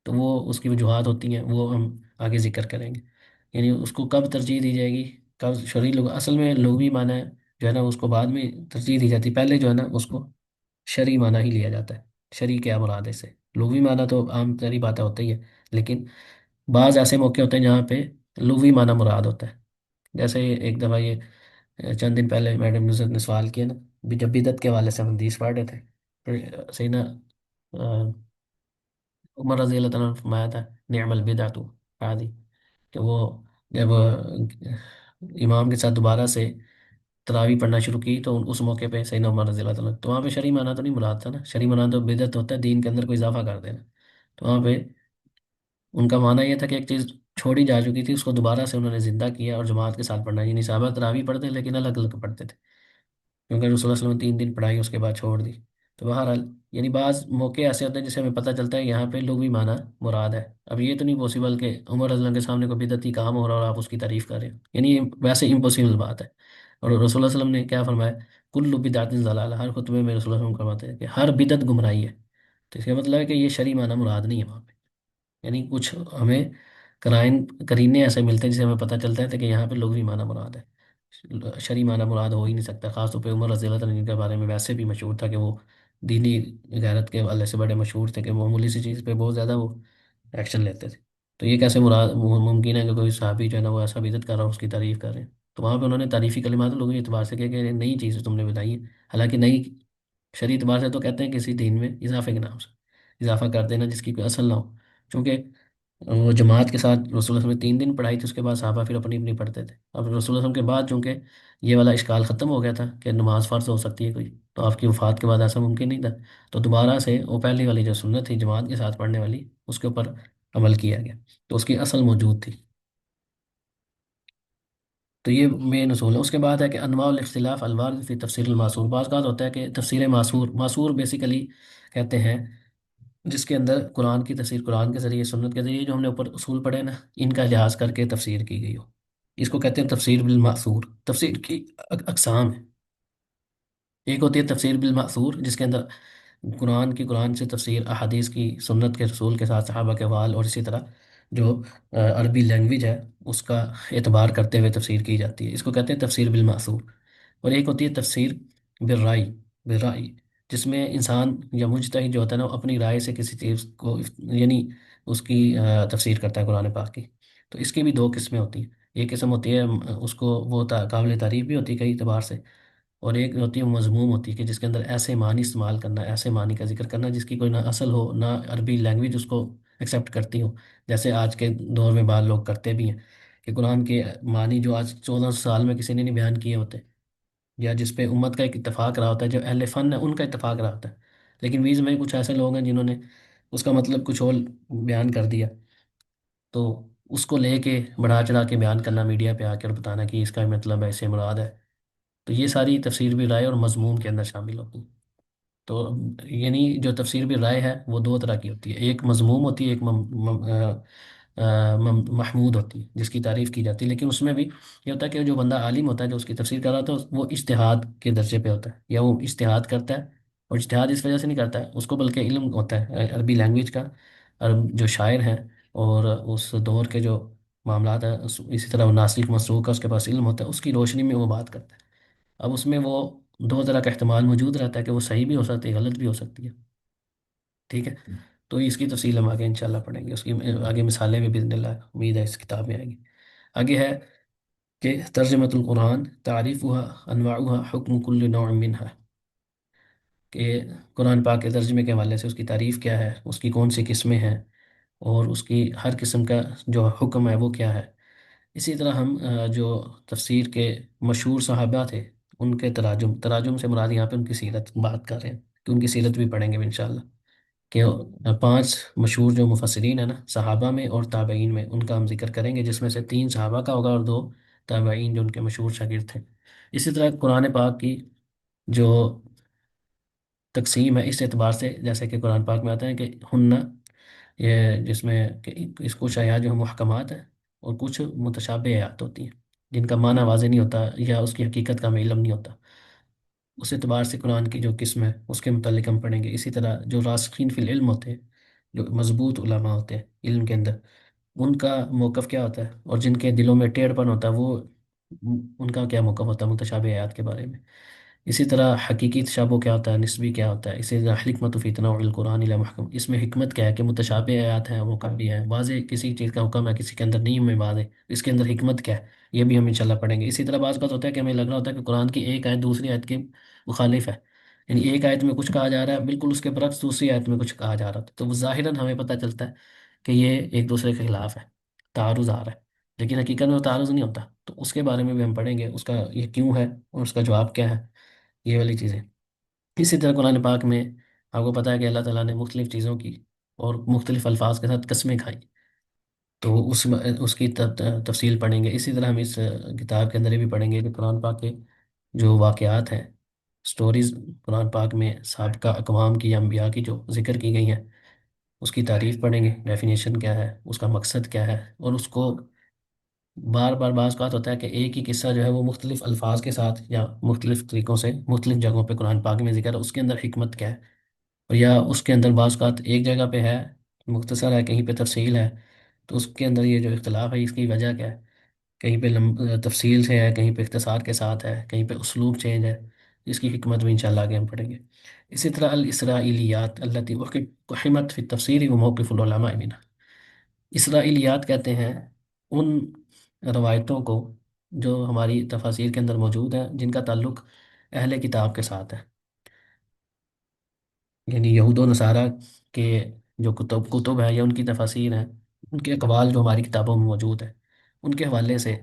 تو وہ اس کی وجوہات ہوتی ہیں، وہ ہم آگے ذکر کریں گے، یعنی اس کو کب ترجیح دی جائے گی، کا شرعی لغت اصل میں لغوی معنی ہے جو ہے نا اس کو بعد میں ترجیح دی جاتی ہے، پہلے جو ہے نا اس کو شرعی معنی ہی لیا جاتا ہے، شرعی کیا مراد ہے اس سے، لغوی معنی تو عام تری باتیں ہوتی ہے، لیکن بعض ایسے موقع ہوتے ہیں جہاں پہ لغوی معنی مراد ہوتا ہے، جیسے ایک دفعہ یہ چند دن پہلے میڈم نزت نے سوال کیا نا، جب بدعت کے حوالے سے ہم حدیث پڑھ رہے تھے، پھر سیدنا عمر رضی اللہ تعالیٰ نے فرمایا تھا نعم البدعۃ ہذی، کہ وہ جب امام کے ساتھ دوبارہ سے تراویح پڑھنا شروع کی تو اس موقع پہ سیدنا عمر رضی اللہ تعالیٰ تو وہاں پہ شرعی معنی تو نہیں مراد تھا نا، شرعی معنی تو بدعت ہوتا ہے دین کے اندر کوئی اضافہ کر دینا، تو وہاں پہ ان کا معنی یہ تھا کہ ایک چیز چھوڑی جا چکی تھی اس کو دوبارہ سے انہوں نے زندہ کیا اور جماعت کے ساتھ پڑھنا، یعنی صحابہ تراویح پڑھتے لیکن الگ الگ پڑھتے تھے، کیونکہ رسول اللہ صلی اللہ علیہ وسلم نے 3 دن پڑھائی اس کے بعد چھوڑ دی، تو بہرحال یعنی بعض موقع ایسے ہوتے ہیں جسے ہمیں پتہ چلتا ہے یہاں پہ لغوی معنی مراد ہے، اب یہ تو نہیں پاسبل کہ عمر رضی اللہ عنہ کے سامنے کوئی بدعتی کام ہو رہا ہے اور آپ اس کی تعریف کر رہے ہیں، یعنی یہ ویسے امپاسبل بات ہے، اور رسول اللہ صلی اللہ علیہ وسلم نے کیا فرمایا، کل بدعت ضلالہ، ہر خطبے میں رسول اللہ صلی اللہ علیہ وسلم فرماتے ہیں کہ ہر بدعت گمراہی ہے، تو اس کا مطلب ہے کہ یہ شرعی معنی مراد نہیں ہے وہاں پہ، یعنی کچھ ہمیں کرینے ایسے ملتے ہیں جسے ہمیں پتہ چلتا ہے کہ یہاں پہ لغوی معنی مراد ہے، شرعی معنی مراد ہو ہی نہیں سکتا، خاص طور پہ عمر رضی اللہ تعالیٰ عنہ کے بارے میں ویسے بھی مشہور تھا کہ وہ دینی غیرت کے حوالے سے بڑے مشہور تھے کہ وہ معمولی سی چیز پہ بہت زیادہ وہ ایکشن لیتے تھے، تو یہ کیسے مراد ممکن ہے کہ کوئی صحابی جو ہے نا وہ ایسا بدعت کر رہا ہو اس کی تعریف کر رہے ہیں، تو وہاں پہ انہوں نے تعریفی کلمات لغوی اعتبار سے کیا کہ یہ نئی چیز تم نے بتائی ہے، حالانکہ نئی شرعی اعتبار سے تو کہتے ہیں کسی دین میں اضافے کے نام سے اضافہ کر دینا جس کی کوئی اصل نہ ہو، چونکہ وہ جماعت کے ساتھ رسول اللہ صلی اللہ علیہ وسلم نے 3 دن پڑھائی تھی اس کے بعد صحابہ پھر اپنی اپنی پڑھتے تھے، اب رسول اللہ صلی اللہ علیہ وسلم کے بعد چونکہ یہ والا اشکال ختم ہو گیا تھا کہ نماز فرض ہو سکتی ہے کوئی، تو آپ کی وفات کے بعد ایسا ممکن نہیں تھا، تو دوبارہ سے وہ پہلی والی جو سنت تھی جماعت کے ساتھ پڑھنے والی اس کے اوپر عمل کیا گیا، تو اس کی اصل موجود تھی، تو یہ مین اصول ہے، اس کے بعد ہے کہ انواع الاختلاف الوارد فی تفسیر الماثور، بعض اوقات ہوتا ہے کہ تفسیر معصور، معصور بیسیکلی کہتے ہیں جس کے اندر قرآن کی تفسیر قرآن کے ذریعے سنت کے ذریعے جو ہم نے اوپر اصول پڑھے نا ان کا لحاظ کر کے تفسیر کی گئی ہو، اس کو کہتے ہیں تفسیر بالمعصور، تفسیر کی اقسام ہیں، ایک ہوتی ہے تفسیر بالمعصور جس کے اندر قرآن سے تفسیر، احادیث کی سنت کے رسول کے ساتھ صحابہ کے اقوال اور اسی طرح جو عربی لینگویج ہے اس کا اعتبار کرتے ہوئے تفسیر کی جاتی ہے، اس کو کہتے ہیں تفسیر بالمعصور، اور ایک ہوتی ہے تفسیر بالرائے، بالرائے جس میں انسان یا مجتہد جو ہوتا ہے نا وہ اپنی رائے سے کسی چیز کو یعنی اس کی تفسیر کرتا ہے قرآن پاک کی، تو اس کی بھی 2 قسمیں ہوتی ہیں، ایک قسم ہوتی ہے اس کو وہ قابل تعریف بھی ہوتی ہے کئی اعتبار سے، اور ایک ہوتی ہے مضموم ہوتی ہے کہ جس کے اندر ایسے معنی استعمال کرنا، ایسے معنی کا ذکر کرنا جس کی کوئی نہ اصل ہو نہ عربی لینگویج اس کو ایکسیپٹ کرتی ہو، جیسے آج کے دور میں بعض لوگ کرتے بھی ہیں کہ قرآن کے معنی جو آج 1400 سال میں کسی نے نہیں بیان کیے ہوتے، یا جس پہ امت کا ایک اتفاق رہا ہوتا ہے، جو اہل فن ہے ان کا اتفاق رہا ہوتا ہے، لیکن بیچ میں کچھ ایسے لوگ ہیں جنہوں نے اس کا مطلب کچھ اور بیان کر دیا، تو اس کو لے کے بڑھا چڑھا کے بیان کرنا میڈیا پہ آ کر بتانا کہ اس کا مطلب ایسے مراد ہے، تو یہ ساری تفسیر بھی رائے اور مضمون کے اندر شامل ہوتی ہے، تو یعنی جو تفسیر بھی رائے ہے وہ 2 طرح کی ہوتی ہے، ایک مضموم ہوتی ہے، ایک محمود ہوتی ہے جس کی تعریف کی جاتی ہے، لیکن اس میں بھی یہ ہوتا ہے کہ جو بندہ عالم ہوتا ہے جو اس کی تفسیر کر رہا ہوتا ہے وہ اجتہاد کے درجے پہ ہوتا ہے، یا وہ اجتہاد کرتا ہے، اور اجتہاد اس وجہ سے نہیں کرتا ہے اس کو بلکہ علم ہوتا ہے عربی لینگویج کا، عرب جو شاعر ہیں اور اس دور کے جو معاملات ہیں اسی طرح وہ ناسخ منسوخ کا اس کے پاس علم ہوتا ہے، اس کی روشنی میں وہ بات کرتا ہے، اب اس میں وہ 2 طرح کا احتمال موجود رہتا ہے کہ وہ صحیح بھی ہو سکتی ہے غلط بھی ہو سکتی ہے، ٹھیک ہے، تو اس کی تفصیل ہم آگے انشاءاللہ پڑھیں گے، اس کی آگے مثالیں بھی باذن اللہ امید ہے اس کتاب میں آئیں گی، آگے ہے کہ ترجمۃ القرآن تعریفها انواعها حکم کل نوع منها، کہ قرآن پاک کے ترجمے کے حوالے سے اس کی تعریف کیا ہے، اس کی کون سی قسمیں ہیں، اور اس کی ہر قسم کا جو حکم ہے وہ کیا ہے، اسی طرح ہم جو تفسیر کے مشہور صحابہ تھے ان کے تراجم سے مراد یہاں پہ ان کی سیرت بات کر رہے ہیں، کہ ان کی سیرت بھی پڑھیں گے انشاءاللہ، کہ 5 مشہور جو مفسرین ہیں نا صحابہ میں اور تابعین میں ان کا ہم ذکر کریں گے، جس میں سے 3 صحابہ کا ہوگا اور 2 تابعین جو ان کے مشہور شاگرد تھے، اسی طرح قرآن پاک کی جو تقسیم ہے اس اعتبار سے جیسے کہ قرآن پاک میں آتا ہے کہ ہن، یہ جس میں کہ اس کچھ آیات جو ہیں محکمات ہیں اور کچھ متشابہ آیات ہوتی ہیں جن کا معنی واضح نہیں ہوتا یا اس کی حقیقت کا ہمیں علم نہیں ہوتا، اس اعتبار سے قرآن کی جو قسم ہے اس کے متعلق ہم پڑھیں گے، اسی طرح جو راسخین فی العلم ہوتے ہیں، جو مضبوط علماء ہوتے ہیں علم کے اندر، ان کا موقف کیا ہوتا ہے، اور جن کے دلوں میں ٹیڑھ پن ہوتا ہے وہ ان کا کیا موقف ہوتا ہے متشابہ آیات کے بارے میں. اسی طرح حقیقی تشابہ کیا ہوتا ہے، نسبی کیا ہوتا ہے. اسی طرح حکمت فی تنوع القرآن الی محکم، اس میں حکمت کیا ہے کہ متشابہ آیات ہیں، محکم بھی ہیں، واضح کسی چیز کا حکم ہے کسی کے اندر نہیں میں واضح، اس کے اندر حکمت کیا ہے، یہ بھی ہم انشاءاللہ پڑھیں گے. اسی طرح بعض بات ہوتا ہے کہ ہمیں لگ رہا ہوتا ہے کہ قرآن کی ایک آیت دوسری آیت کے مخالف ہے، یعنی ایک آیت میں کچھ کہا جا رہا ہے بالکل اس کے برعکس دوسری آیت میں کچھ کہا جا رہا تھا، تو وہ ظاہراً ہمیں پتہ چلتا ہے کہ یہ ایک دوسرے کے خلاف ہے، تعارض آ رہا ہے، لیکن حقیقت میں وہ تعارض نہیں ہوتا. تو اس کے بارے میں بھی ہم پڑھیں گے، اس کا یہ کیوں ہے اور اس کا جواب کیا ہے، یہ والی چیزیں. اسی طرح قرآن پاک میں آپ کو پتہ ہے کہ اللہ تعالیٰ نے مختلف چیزوں کی اور مختلف الفاظ کے ساتھ قسمیں کھائیں، تو اس کی تفصیل پڑھیں گے. اسی طرح ہم اس کتاب کے اندر یہ بھی پڑھیں گے کہ قرآن پاک کے جو واقعات ہیں، سٹوریز قرآن پاک میں سابقہ اقوام کی یا انبیاء کی جو ذکر کی گئی ہیں، اس کی تعریف پڑھیں گے، ڈیفینیشن کیا ہے، اس کا مقصد کیا ہے، اور اس کو بار بار بعض بات ہوتا ہے کہ ایک ہی قصہ جو ہے وہ مختلف الفاظ کے ساتھ یا مختلف طریقوں سے مختلف جگہوں پہ قرآن پاک میں ذکر ہے، اس کے اندر حکمت کیا ہے. اور یا اس کے اندر بعض بات ایک جگہ پہ ہے، مختصر ہے، کہیں پہ تفصیل ہے، تو اس کے اندر یہ جو اختلاف ہے اس کی وجہ کیا ہے، کہیں پہ تفصیل سے ہے، کہیں پہ اختصار کے ساتھ ہے، کہیں پہ اسلوب چینج ہے، اس کی حکمت بھی انشاءاللہ آگے ہم پڑھیں گے. اسی طرح الاسرائیلیات التي وحمت فی التفسیر وموقف العلماء منها، اسرائیلیات کہتے ہیں ان روایتوں کو جو ہماری تفاسیر کے اندر موجود ہیں جن کا تعلق اہل کتاب کے ساتھ ہے، یعنی یہود و نصارہ کے جو کتب ہیں یا ان کی تفاسیر ہیں، ان کے اقوال جو ہماری کتابوں میں موجود ہیں، ان کے حوالے سے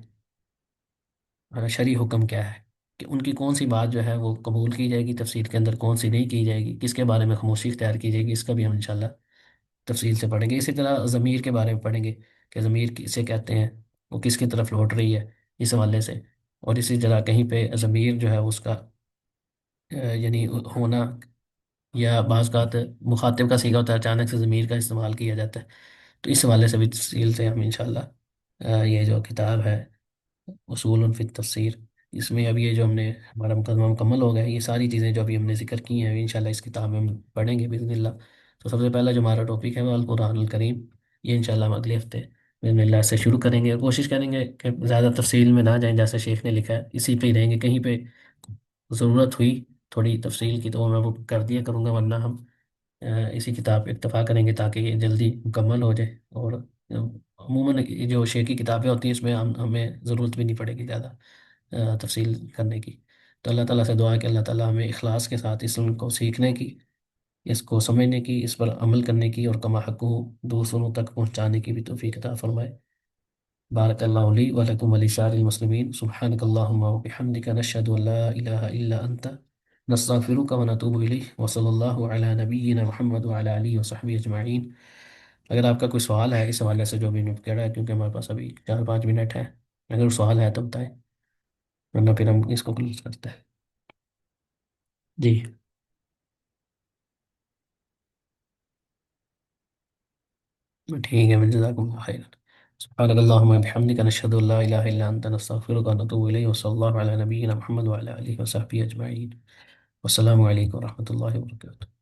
شرعی حکم کیا ہے، کہ ان کی کون سی بات جو ہے وہ قبول کی جائے گی تفسیر کے اندر، کون سی نہیں کی جائے گی، کس کے بارے میں خاموشی اختیار کی جائے گی، اس کا بھی ہم انشاءاللہ تفصیل سے پڑھیں گے. اسی طرح ضمیر کے بارے میں پڑھیں گے کہ ضمیر کسے کہتے ہیں، وہ کس کی طرف لوٹ رہی ہے اس حوالے سے. اور اسی طرح کہیں پہ ضمیر جو ہے اس کا یعنی ہونا، یا بعض اوقات مخاطب کا صیغہ ہوتا ہے، اچانک سے ضمیر کا استعمال کیا جاتا ہے، تو اس حوالے سے بھی تفصیل سے ہم انشاءاللہ یہ جو کتاب ہے اصول فی التفسیر، اس میں اب یہ جو ہم نے ہمارا مقدمہ مکمل ہو گیا ہے، یہ ساری چیزیں جو ابھی ہم نے ذکر کی ہیں انشاءاللہ اس کتاب میں ہم پڑھیں گے باذن اللہ. تو سب سے پہلا جو ہمارا ٹاپک ہے وہ القرآن الکریم، یہ انشاءاللہ ہم اگلے ہفتے باذن اللہ سے شروع کریں گے، اور کوشش کریں گے کہ زیادہ تفصیل میں نہ جائیں، جیسے شیخ نے لکھا ہے اسی پہ ہی رہیں گے. کہیں پہ ضرورت ہوئی تھوڑی تفصیل کی تو میں وہ کر دیا کروں گا، ورنہ ہم اسی کتاب پہ اکتفا کریں گے تاکہ یہ جلدی مکمل ہو جائے. اور عموماً یہ جو شیخ کی کتابیں ہوتی ہیں اس میں ہمیں ضرورت بھی نہیں پڑے گی زیادہ تفصیل کرنے کی. تو اللہ تعالیٰ سے دعا ہے کہ اللہ تعالیٰ ہمیں اخلاص کے ساتھ اس علم کو سیکھنے کی، اس کو سمجھنے کی، اس پر عمل کرنے کی، اور کما حق دوسروں تک پہنچانے کی بھی توفیق عطا فرمائے. بارک اللہ لی و لکم و لسائر المسلمین. سبحانک اللہم و بحمدک، نشہد ان لا الہ الا انت، نستغفرک و نتوب الیہ، وصلی اللہ علی نبینا محمد وعلی آلہ وصحبہ اجمعین. اگر آپ کا کوئی سوال ہے اس حوالے سے جو بھی میں کہہ رہا ہے، کیونکہ ہمارے پاس ابھی 4-5 منٹ ہے، اگر سوال ہے تو بتائیں، ورنہ پھر ہم اس کو کلوز کرتے ہیں. جی. ٹھیک ہے، جزاکم اللہ خیر. سبحانک اللہم وبحمدک، نشہد ان لا الہ الا انت، نستغفرک ونتوب الیہ، وصلی اللہ علی نبینا محمد وعلی آلہ وصحبہ اجمعین. والسلام علیکم ورحمۃ اللہ وبرکاتہ.